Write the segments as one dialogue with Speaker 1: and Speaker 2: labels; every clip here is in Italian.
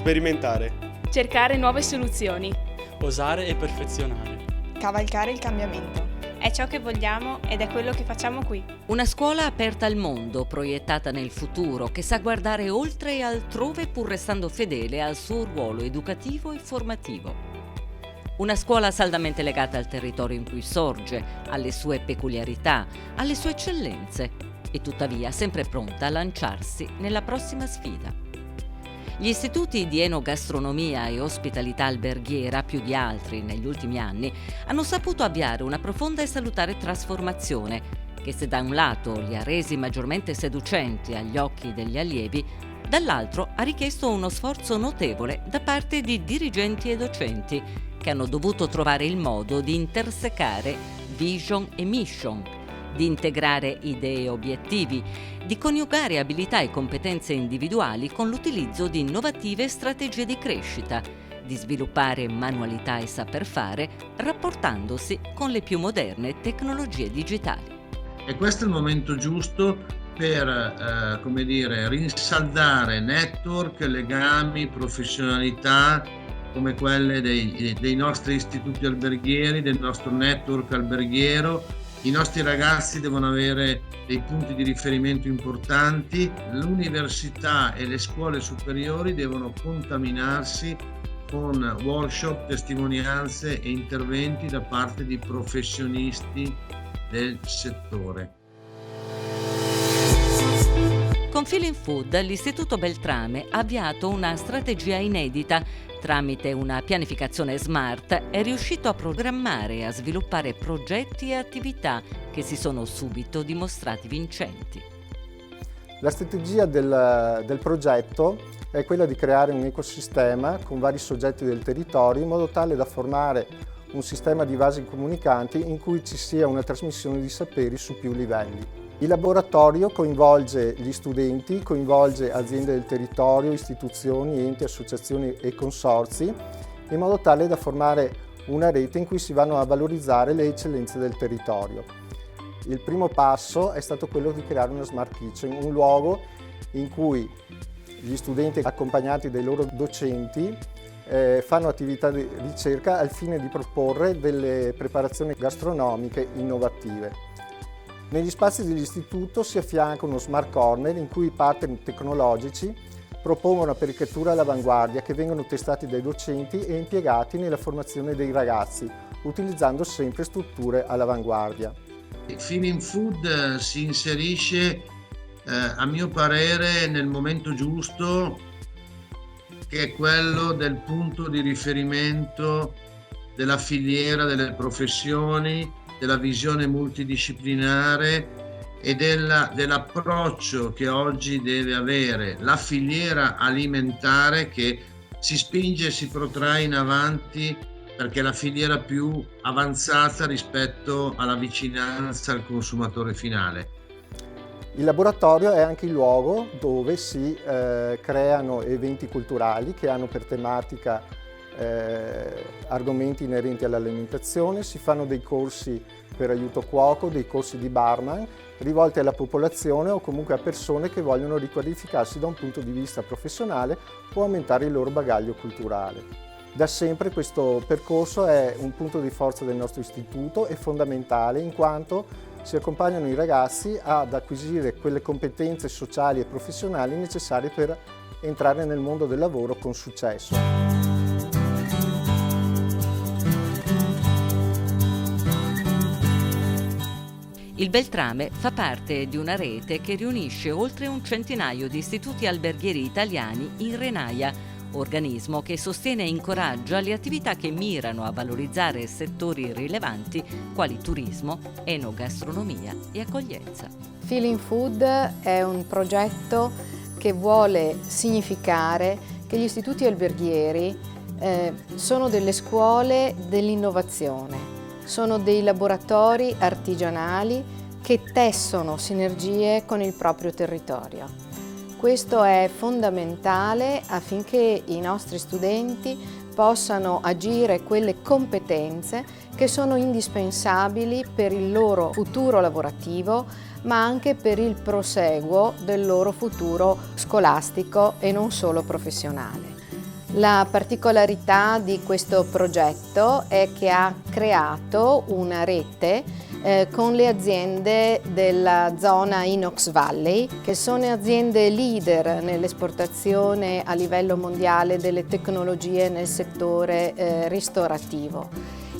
Speaker 1: Sperimentare.
Speaker 2: Cercare nuove soluzioni.
Speaker 3: Osare e perfezionare.
Speaker 4: Cavalcare il cambiamento.
Speaker 5: È ciò che vogliamo ed è quello che facciamo qui.
Speaker 6: Una scuola aperta al mondo, proiettata nel futuro, che sa guardare oltre e altrove pur restando fedele al suo ruolo educativo e formativo. Una scuola saldamente legata al territorio in cui sorge, alle sue peculiarità, alle sue eccellenze e tuttavia sempre pronta a lanciarsi nella prossima sfida. Gli istituti di enogastronomia e ospitalità alberghiera, più di altri negli ultimi anni, hanno saputo avviare una profonda e salutare trasformazione che, se da un lato li ha resi maggiormente seducenti agli occhi degli allievi, dall'altro ha richiesto uno sforzo notevole da parte di dirigenti e docenti che hanno dovuto trovare il modo di intersecare vision e mission, di integrare idee e obiettivi, di coniugare abilità e competenze individuali con l'utilizzo di innovative strategie di crescita, di sviluppare manualità e saper fare, rapportandosi con le più moderne tecnologie digitali.
Speaker 7: E questo è il momento giusto per, rinsaldare network, legami, professionalità come quelle dei nostri istituti alberghieri, del nostro network alberghiero. I nostri ragazzi devono avere dei punti di riferimento importanti, l'università e le scuole superiori devono contaminarsi con workshop, testimonianze e interventi da parte di professionisti del settore.
Speaker 6: Con Feeling Food, l'Istituto Beltrame ha avviato una strategia inedita. Tramite una pianificazione smart è riuscito a programmare e a sviluppare progetti e attività che si sono subito dimostrati vincenti.
Speaker 8: La strategia del progetto è quella di creare un ecosistema con vari soggetti del territorio in modo tale da formare un sistema di vasi comunicanti in cui ci sia una trasmissione di saperi su più livelli. Il laboratorio coinvolge gli studenti, coinvolge aziende del territorio, istituzioni, enti, associazioni e consorzi, in modo tale da formare una rete in cui si vanno a valorizzare le eccellenze del territorio. Il primo passo è stato quello di creare una Smart Kitchen, un luogo in cui gli studenti, accompagnati dai loro docenti, fanno attività di ricerca al fine di proporre delle preparazioni gastronomiche innovative. Negli spazi dell'istituto si affianca uno Smart Corner in cui i partner tecnologici propongono apparecchiature all'avanguardia che vengono testati dai docenti e impiegati nella formazione dei ragazzi, utilizzando sempre strutture all'avanguardia.
Speaker 7: Feeling Food si inserisce, a mio parere, nel momento giusto, che è quello del punto di riferimento della filiera delle professioni, della visione multidisciplinare e dell'approccio che oggi deve avere la filiera alimentare, che si spinge e si protrae in avanti perché è la filiera più avanzata rispetto alla vicinanza al consumatore finale.
Speaker 8: Il laboratorio è anche il luogo dove si creano eventi culturali che hanno per tematica argomenti inerenti all'alimentazione, si fanno dei corsi per aiuto cuoco, dei corsi di barman rivolti alla popolazione o comunque a persone che vogliono riqualificarsi da un punto di vista professionale o aumentare il loro bagaglio culturale. Da sempre questo percorso è un punto di forza del nostro istituto, è fondamentale in quanto si accompagnano i ragazzi ad acquisire quelle competenze sociali e professionali necessarie per entrare nel mondo del lavoro con successo.
Speaker 6: Il Beltrame fa parte di una rete che riunisce oltre un centinaio di istituti alberghieri italiani in Renaia, organismo che sostiene e incoraggia le attività che mirano a valorizzare settori rilevanti quali turismo, enogastronomia e accoglienza.
Speaker 9: Feeling Food è un progetto che vuole significare che gli istituti alberghieri sono delle scuole dell'innovazione. Sono dei laboratori artigianali che tessono sinergie con il proprio territorio. Questo è fondamentale affinché i nostri studenti possano agire quelle competenze che sono indispensabili per il loro futuro lavorativo, ma anche per il proseguo del loro futuro scolastico e non solo professionale. La particolarità di questo progetto è che ha creato una rete con le aziende della zona Inox Valley, che sono aziende leader nell'esportazione a livello mondiale delle tecnologie nel settore ristorativo.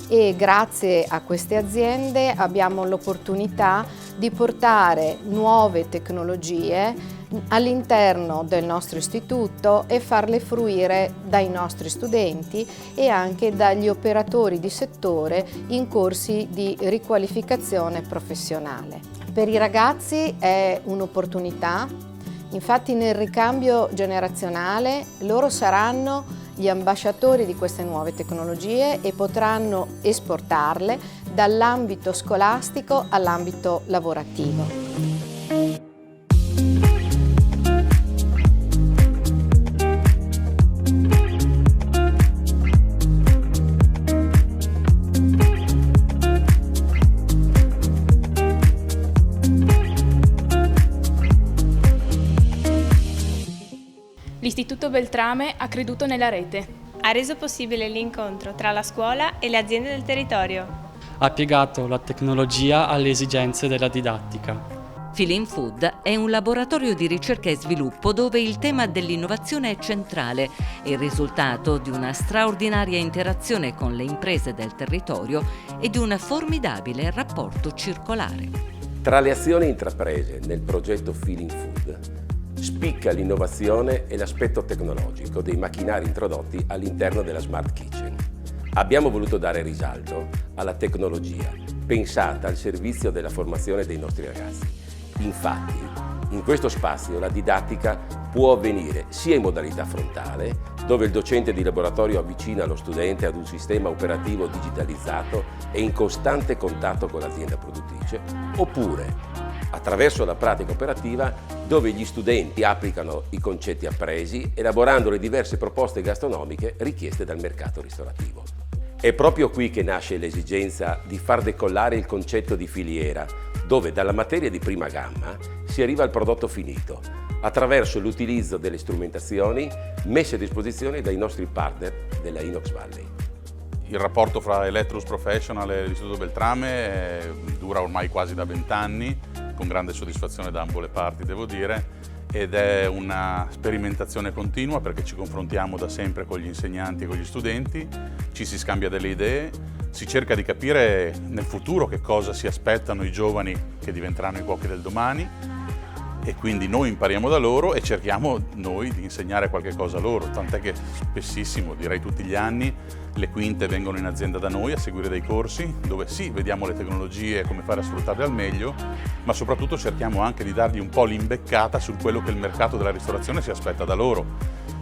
Speaker 9: E grazie a queste aziende abbiamo l'opportunità di portare nuove tecnologie all'interno del nostro istituto e farle fruire dai nostri studenti e anche dagli operatori di settore in corsi di riqualificazione professionale. Per i ragazzi è un'opportunità, infatti nel ricambio generazionale loro saranno gli ambasciatori di queste nuove tecnologie e potranno esportarle dall'ambito scolastico all'ambito lavorativo.
Speaker 2: L'Istituto Beltrame ha creduto nella rete.
Speaker 5: Ha reso possibile l'incontro tra la scuola e le aziende del territorio.
Speaker 3: Ha piegato la tecnologia alle esigenze della didattica.
Speaker 6: Feeling Food è un laboratorio di ricerca e sviluppo dove il tema dell'innovazione è centrale e il risultato di una straordinaria interazione con le imprese del territorio e di un formidabile rapporto circolare.
Speaker 1: Tra le azioni intraprese nel progetto Feeling Food spicca l'innovazione e l'aspetto tecnologico dei macchinari introdotti all'interno della Smart Kitchen. Abbiamo voluto dare risalto alla tecnologia pensata al servizio della formazione dei nostri ragazzi. Infatti, in questo spazio la didattica può avvenire sia in modalità frontale, dove il docente di laboratorio avvicina lo studente ad un sistema operativo digitalizzato e in costante contatto con l'azienda produttrice, oppure attraverso la pratica operativa, dove gli studenti applicano i concetti appresi, elaborando le diverse proposte gastronomiche richieste dal mercato ristorativo. È proprio qui che nasce l'esigenza di far decollare il concetto di filiera, dove dalla materia di prima gamma si arriva al prodotto finito, attraverso l'utilizzo delle strumentazioni messe a disposizione dai nostri partner della Inox Valley.
Speaker 10: Il rapporto fra Electrolux Professional e l'Istituto Beltrame dura ormai quasi da 20 anni, con grande soddisfazione da ambo le parti, devo dire, ed è una sperimentazione continua perché ci confrontiamo da sempre con gli insegnanti e con gli studenti, ci si scambia delle idee, si cerca di capire nel futuro che cosa si aspettano i giovani che diventeranno i cuochi del domani, e quindi noi impariamo da loro e cerchiamo noi di insegnare qualche cosa a loro, tant'è che spessissimo, direi tutti gli anni, le quinte vengono in azienda da noi a seguire dei corsi dove sì, vediamo le tecnologie e come fare a sfruttarle al meglio, ma soprattutto cerchiamo anche di dargli un po' l'imbeccata su quello che il mercato della ristorazione si aspetta da loro,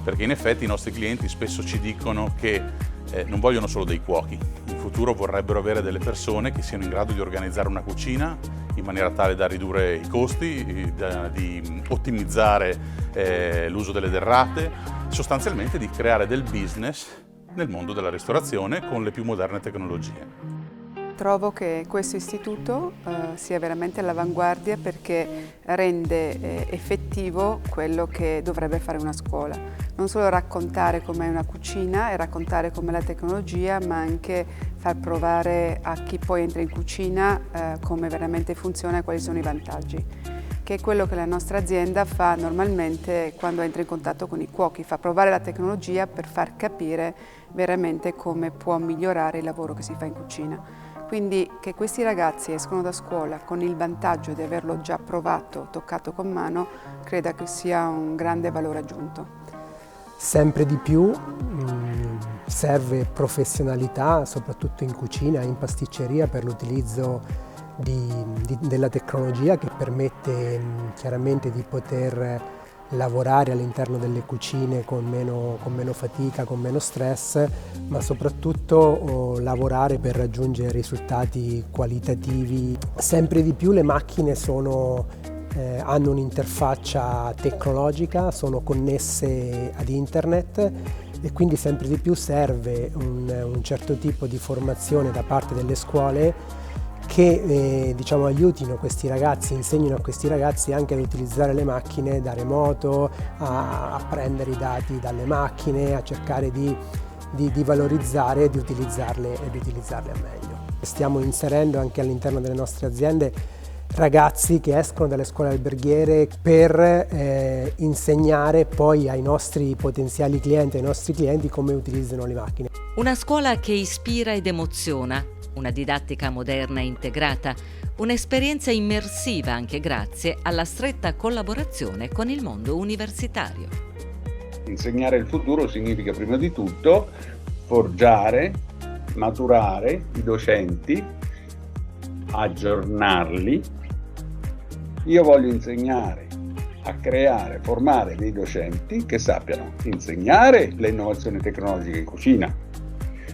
Speaker 10: perché in effetti i nostri clienti spesso ci dicono che non vogliono solo dei cuochi, in futuro vorrebbero avere delle persone che siano in grado di organizzare una cucina in maniera tale da ridurre i costi, di ottimizzare l'uso delle derrate, sostanzialmente di creare del business nel mondo della ristorazione con le più moderne tecnologie.
Speaker 11: Trovo che questo istituto sia veramente all'avanguardia perché rende effettivo quello che dovrebbe fare una scuola. Non solo raccontare com'è una cucina e raccontare com'è la tecnologia, ma anche far provare a chi poi entra in cucina come veramente funziona e quali sono i vantaggi, che è quello che la nostra azienda fa normalmente quando entra in contatto con i cuochi, fa provare la tecnologia per far capire veramente come può migliorare il lavoro che si fa in cucina. Quindi che questi ragazzi escono da scuola con il vantaggio di averlo già provato, toccato con mano, credo che sia un grande valore aggiunto.
Speaker 12: Sempre di più serve professionalità, soprattutto in cucina e in pasticceria, per l'utilizzo della tecnologia che permette chiaramente di poter lavorare all'interno delle cucine con meno fatica, con meno stress, ma soprattutto lavorare per raggiungere risultati qualitativi. Sempre di più le macchine hanno un'interfaccia tecnologica, sono connesse ad internet e quindi sempre di più serve un certo tipo di formazione da parte delle scuole che diciamo, aiutino questi ragazzi, insegnino a questi ragazzi anche ad utilizzare le macchine da remoto, a prendere i dati dalle macchine, a cercare di valorizzare e di utilizzarle al meglio. Stiamo inserendo anche all'interno delle nostre aziende ragazzi che escono dalle scuole alberghiere per insegnare poi ai nostri potenziali clienti, ai nostri clienti come utilizzano le macchine.
Speaker 6: Una scuola che ispira ed emoziona, una didattica moderna e integrata, un'esperienza immersiva anche grazie alla stretta collaborazione con il mondo universitario.
Speaker 13: Insegnare il futuro significa prima di tutto forgiare, maturare i docenti, aggiornarli. Io voglio insegnare a creare, formare dei docenti che sappiano insegnare le innovazioni tecnologiche in cucina,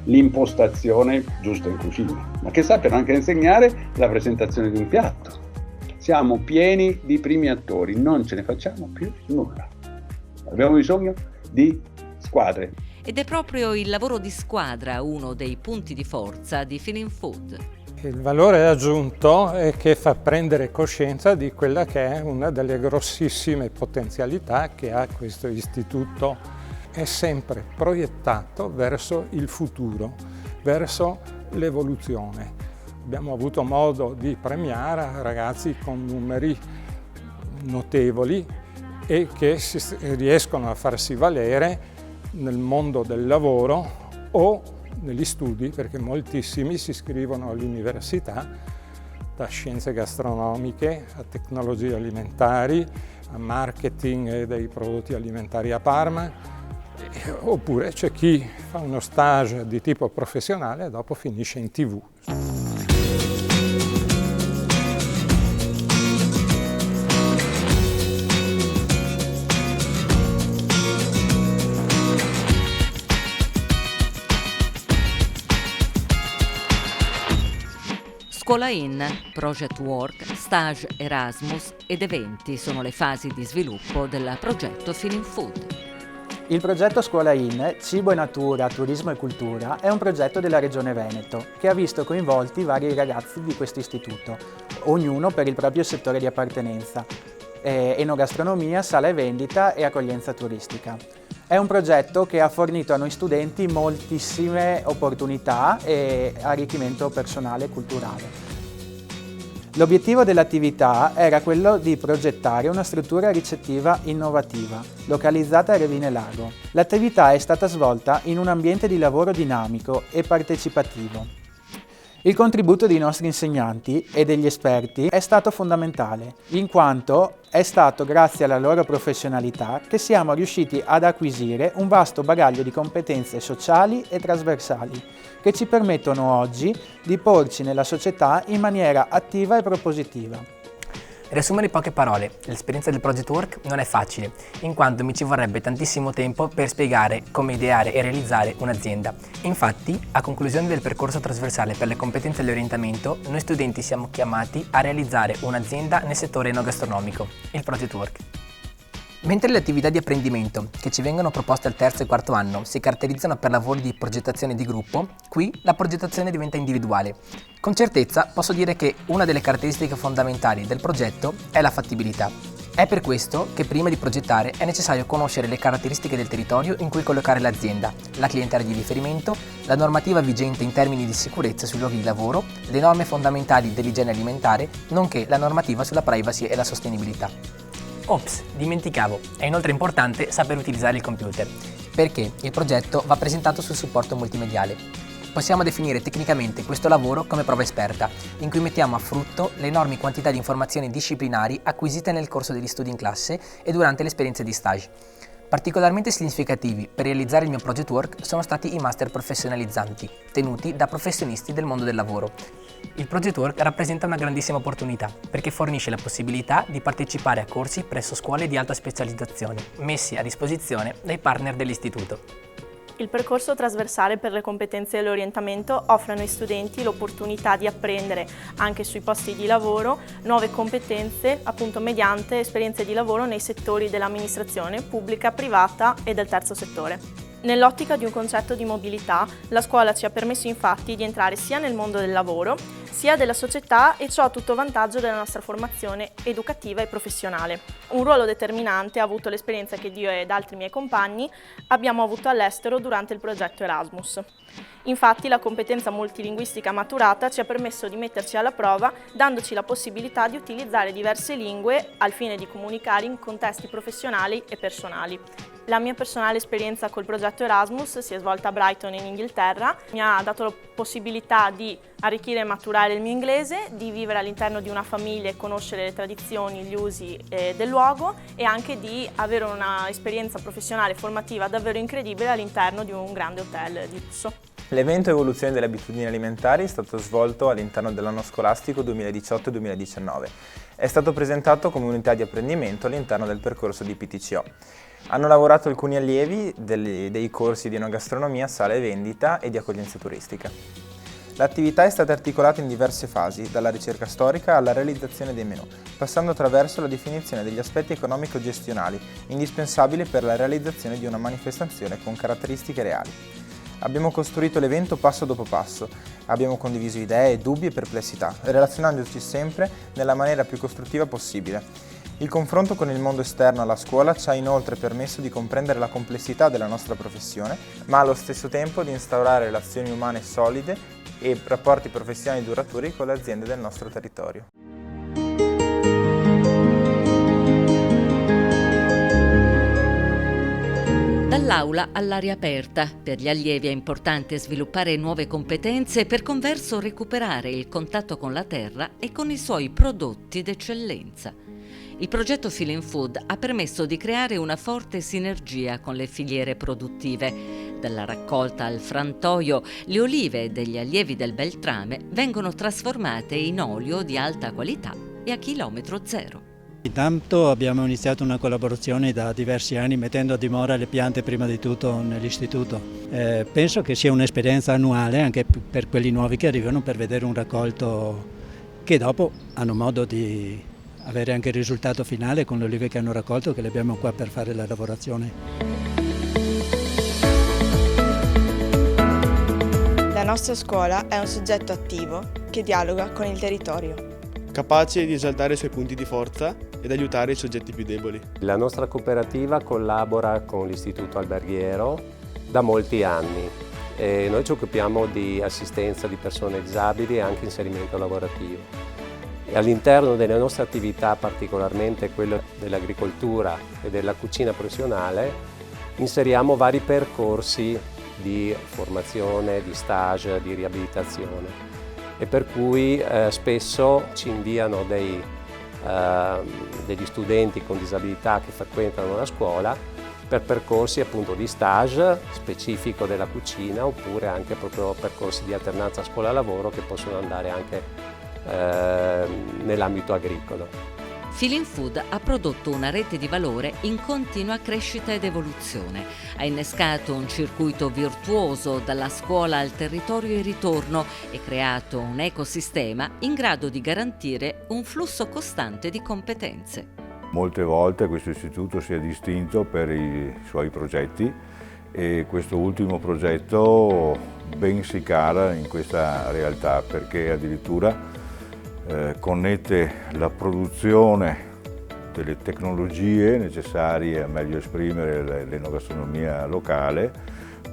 Speaker 13: l'impostazione giusta in cucina, ma che sappiano anche insegnare la presentazione di un piatto. Siamo pieni di primi attori, non ce ne facciamo più nulla. Abbiamo bisogno di squadre.
Speaker 6: Ed è proprio il lavoro di squadra uno dei punti di forza di Feeling Food.
Speaker 14: Il valore aggiunto è che fa prendere coscienza di quella che è una delle grossissime potenzialità che ha questo istituto. È sempre proiettato verso il futuro, verso l'evoluzione. Abbiamo avuto modo di premiare ragazzi con numeri notevoli e che riescono a farsi valere nel mondo del lavoro o negli studi, perché moltissimi si iscrivono all'università, da scienze gastronomiche a tecnologie alimentari, a marketing dei prodotti alimentari a Parma, oppure c'è chi fa uno stage di tipo professionale e dopo finisce in TV.
Speaker 6: Scuola In, Project Work, Stage Erasmus ed eventi sono le fasi di sviluppo del progetto Feeling Food.
Speaker 15: Il progetto Scuola In, Cibo e Natura, Turismo e Cultura è un progetto della Regione Veneto che ha visto coinvolti vari ragazzi di questo istituto, ognuno per il proprio settore di appartenenza, enogastronomia, sala e vendita e accoglienza turistica. È un progetto che ha fornito a noi studenti moltissime opportunità e arricchimento personale e culturale. L'obiettivo dell'attività era quello di progettare una struttura ricettiva innovativa, localizzata a Revine Lago. L'attività è stata svolta in un ambiente di lavoro dinamico e partecipativo. Il contributo dei nostri insegnanti e degli esperti è stato fondamentale, in quanto è stato grazie alla loro professionalità che siamo riusciti ad acquisire un vasto bagaglio di competenze sociali e trasversali che ci permettono oggi di porci nella società in maniera attiva e propositiva.
Speaker 16: Riassumere in poche parole, l'esperienza del Project Work non è facile, in quanto mi ci vorrebbe tantissimo tempo per spiegare come ideare e realizzare un'azienda. Infatti, a conclusione del percorso trasversale per le competenze e l'orientamento, noi studenti siamo chiamati a realizzare un'azienda nel settore enogastronomico, il Project Work. Mentre le attività di apprendimento che ci vengono proposte al terzo e quarto anno si caratterizzano per lavori di progettazione di gruppo, qui la progettazione diventa individuale. Con certezza posso dire che una delle caratteristiche fondamentali del progetto è la fattibilità. È per questo che prima di progettare è necessario conoscere le caratteristiche del territorio in cui collocare l'azienda, la clientela di riferimento, la normativa vigente in termini di sicurezza sui luoghi di lavoro, le norme fondamentali dell'igiene alimentare, nonché la normativa sulla privacy e la sostenibilità. Ops, dimenticavo, è inoltre importante saper utilizzare il computer, perché il progetto va presentato sul supporto multimediale. Possiamo definire tecnicamente questo lavoro come prova esperta, in cui mettiamo a frutto le enormi quantità di informazioni disciplinari acquisite nel corso degli studi in classe e durante le esperienze di stage. Particolarmente significativi per realizzare il mio Project Work sono stati i master professionalizzanti, tenuti da professionisti del mondo del lavoro. Il Project Work rappresenta una grandissima opportunità perché fornisce la possibilità di partecipare a corsi presso scuole di alta specializzazione, messi a disposizione dai partner dell'istituto.
Speaker 17: Il percorso trasversale per le competenze e l'orientamento offre ai noi studenti l'opportunità di apprendere anche sui posti di lavoro nuove competenze, appunto mediante esperienze di lavoro nei settori dell'amministrazione pubblica, privata e del terzo settore. Nell'ottica di un concetto di mobilità, la scuola ci ha permesso infatti di entrare sia nel mondo del lavoro, sia della società, e ciò a tutto vantaggio della nostra formazione educativa e professionale. Un ruolo determinante ha avuto l'esperienza che io ed altri miei compagni abbiamo avuto all'estero durante il progetto Erasmus. Infatti la competenza multilinguistica maturata ci ha permesso di metterci alla prova, dandoci la possibilità di utilizzare diverse lingue al fine di comunicare in contesti professionali e personali. La mia personale esperienza col progetto Erasmus si è svolta a Brighton in Inghilterra, mi ha dato la possibilità di arricchire e maturare il mio inglese, di vivere all'interno di una famiglia e conoscere le tradizioni, gli usi del luogo, e anche di avere un'esperienza professionale formativa davvero incredibile all'interno di un grande hotel di lusso.
Speaker 18: L'evento Evoluzione delle abitudini alimentari è stato svolto all'interno dell'anno scolastico 2018-2019. È stato presentato come unità di apprendimento all'interno del percorso di PTCO. Hanno lavorato alcuni allievi dei corsi di enogastronomia, sala e vendita e di accoglienza turistica. L'attività è stata articolata in diverse fasi, dalla ricerca storica alla realizzazione dei menù, passando attraverso la definizione degli aspetti economico-gestionali, indispensabili per la realizzazione di una manifestazione con caratteristiche reali. Abbiamo costruito l'evento passo dopo passo, abbiamo condiviso idee, dubbi e perplessità, relazionandoci sempre nella maniera più costruttiva possibile. Il confronto con il mondo esterno alla scuola ci ha inoltre permesso di comprendere la complessità della nostra professione, ma allo stesso tempo di instaurare relazioni umane solide e rapporti professionali duraturi con le aziende del nostro territorio.
Speaker 6: Dall'aula all'aria aperta, per gli allievi è importante sviluppare nuove competenze e per converso recuperare il contatto con la terra e con i suoi prodotti d'eccellenza. Il progetto Feeling Food ha permesso di creare una forte sinergia con le filiere produttive. Dalla raccolta al frantoio, le olive degli allievi del Beltrame vengono trasformate in olio di alta qualità e a chilometro zero.
Speaker 19: Intanto abbiamo iniziato una collaborazione da diversi anni mettendo a dimora le piante prima di tutto nell'istituto. Penso che sia un'esperienza annuale anche per quelli nuovi che arrivano per vedere un raccolto che dopo hanno modo di avere anche il risultato finale con le olive che hanno raccolto, che le abbiamo qua per fare la lavorazione.
Speaker 4: La nostra scuola è un soggetto attivo che dialoga con il territorio,
Speaker 20: capace di esaltare i suoi punti di forza ed aiutare i soggetti più deboli.
Speaker 21: La nostra cooperativa collabora con l'Istituto Alberghiero da molti anni e noi ci occupiamo di assistenza di persone disabili e anche inserimento lavorativo. E all'interno delle nostre attività, particolarmente quelle dell'agricoltura e della cucina professionale, inseriamo vari percorsi di formazione, di stage, di riabilitazione, e per cui spesso ci inviano degli studenti con disabilità che frequentano la scuola per percorsi appunto di stage specifico della cucina, oppure anche proprio percorsi di alternanza scuola-lavoro che possono andare anche nell'ambito agricolo.
Speaker 6: Feeling Food ha prodotto una rete di valore in continua crescita ed evoluzione. Ha innescato un circuito virtuoso dalla scuola al territorio e ritorno e creato un ecosistema in grado di garantire un flusso costante di competenze.
Speaker 22: Molte volte questo istituto si è distinto per i suoi progetti e questo ultimo progetto ben si cala in questa realtà, perché addirittura connette la produzione delle tecnologie necessarie a meglio esprimere l'enogastronomia locale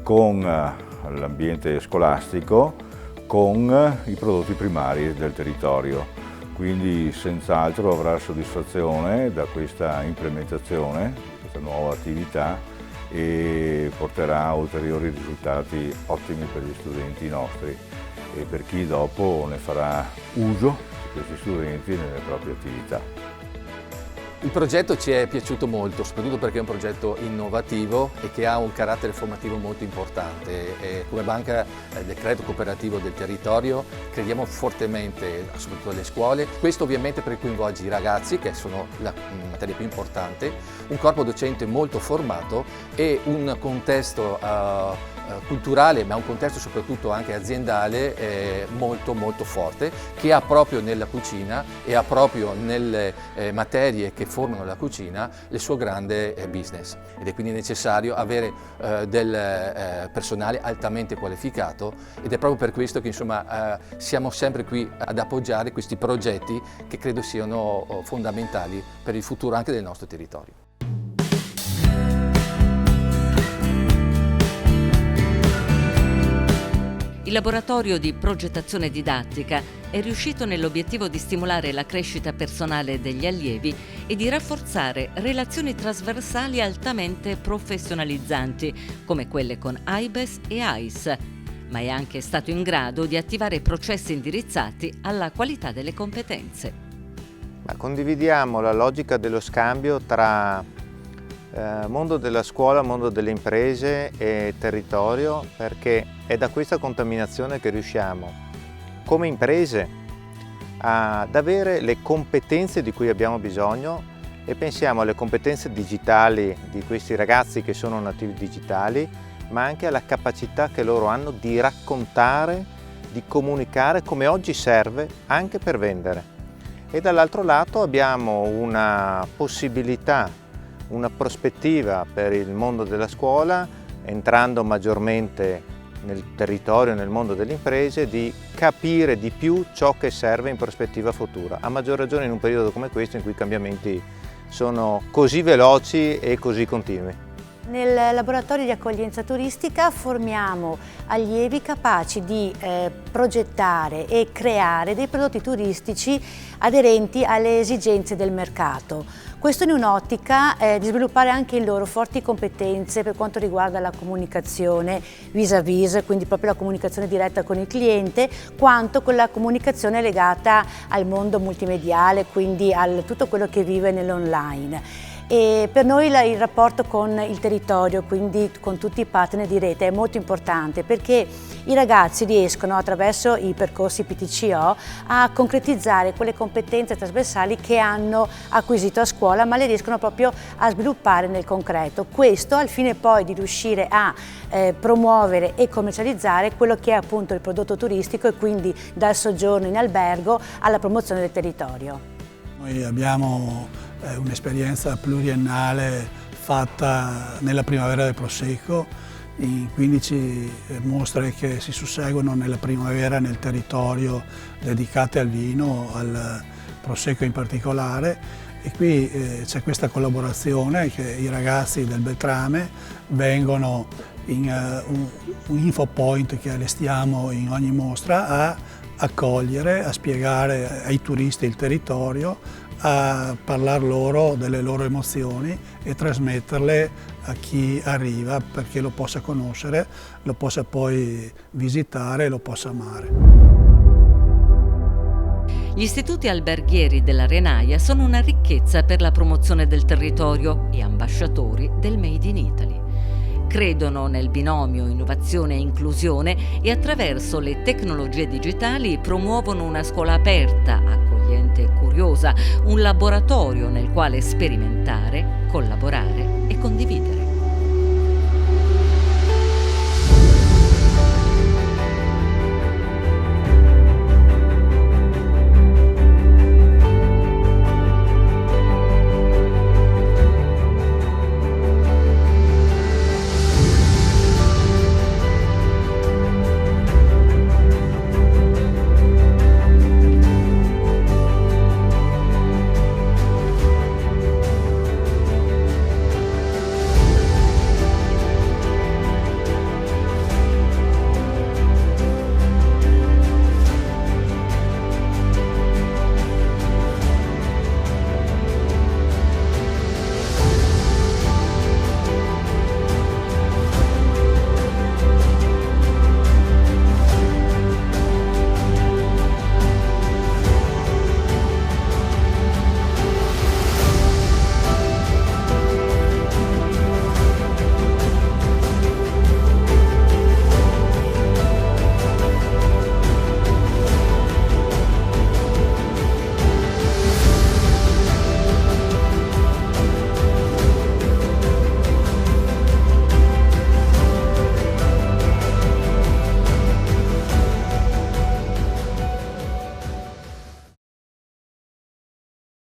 Speaker 22: con l'ambiente scolastico, con i prodotti primari del territorio. Quindi senz'altro avrà soddisfazione da questa implementazione, questa nuova attività, e porterà a ulteriori risultati ottimi per gli studenti nostri e per chi dopo ne farà uso, questi studenti, nelle proprie attività.
Speaker 23: Il progetto ci è piaciuto molto, soprattutto perché è un progetto innovativo e che ha un carattere formativo molto importante. E come banca del credito cooperativo del territorio crediamo fortemente, soprattutto alle scuole. Questo ovviamente per coinvolge i ragazzi, che sono la materia più importante, un corpo docente molto formato e un contesto culturale, ma un contesto soprattutto anche aziendale molto molto forte, che ha proprio nella cucina e ha proprio nelle materie che formano la cucina il suo grande business, ed è quindi necessario avere del personale altamente qualificato, ed è proprio per questo che insomma siamo sempre qui ad appoggiare questi progetti che credo siano fondamentali per il futuro anche del nostro territorio.
Speaker 6: Il laboratorio di progettazione didattica è riuscito nell'obiettivo di stimolare la crescita personale degli allievi e di rafforzare relazioni trasversali altamente professionalizzanti, come quelle con AIBES e AIS, ma è anche stato in grado di attivare processi indirizzati alla qualità delle competenze.
Speaker 7: Condividiamo la logica dello scambio tra mondo della scuola, mondo delle imprese e territorio, perché è da questa contaminazione che riusciamo come imprese ad avere le competenze di cui abbiamo bisogno, e pensiamo alle competenze digitali di questi ragazzi che sono nativi digitali, ma anche alla capacità che loro hanno di raccontare, di comunicare, come oggi serve anche per vendere. E dall'altro lato abbiamo una possibilità, una prospettiva per il mondo della scuola, entrando maggiormente nel territorio, nel mondo delle imprese, di capire di più ciò che serve in prospettiva futura, a maggior ragione in un periodo come questo in cui i cambiamenti sono così veloci e così continui.
Speaker 8: Nel laboratorio di accoglienza turistica formiamo allievi capaci di progettare e creare dei prodotti turistici aderenti alle esigenze del mercato. Questo in un'ottica di sviluppare anche in loro forti competenze per quanto riguarda la comunicazione vis-à-vis, quindi proprio la comunicazione diretta con il cliente, quanto con la comunicazione legata al mondo multimediale, quindi a tutto quello che vive nell'online. E per noi il rapporto con il territorio, quindi con tutti i partner di rete, è molto importante, perché i ragazzi riescono attraverso i percorsi PTCO a concretizzare quelle competenze trasversali che hanno acquisito a scuola, ma le riescono proprio a sviluppare nel concreto. Questo al fine poi di riuscire a promuovere e commercializzare quello che è appunto il prodotto turistico, e quindi dal soggiorno in albergo alla promozione del territorio.
Speaker 9: Noi abbiamo un'esperienza pluriennale fatta nella primavera del Prosecco, in 15 mostre che si susseguono nella primavera nel territorio dedicate al vino, al Prosecco in particolare, e qui c'è questa collaborazione che i ragazzi del Beltrame vengono in un info point che allestiamo in ogni mostra a accogliere, a spiegare ai turisti il territorio, a parlare loro delle loro emozioni e trasmetterle a chi arriva, perché lo possa conoscere, lo possa poi visitare e lo possa amare.
Speaker 6: Gli istituti alberghieri dell'Arenaia sono una ricchezza per la promozione del territorio e ambasciatori del Made in Italy. Credono nel binomio innovazione e inclusione e attraverso le tecnologie digitali promuovono una scuola aperta, accogliente e curiosa, un laboratorio nel quale sperimentare, collaborare e condividere.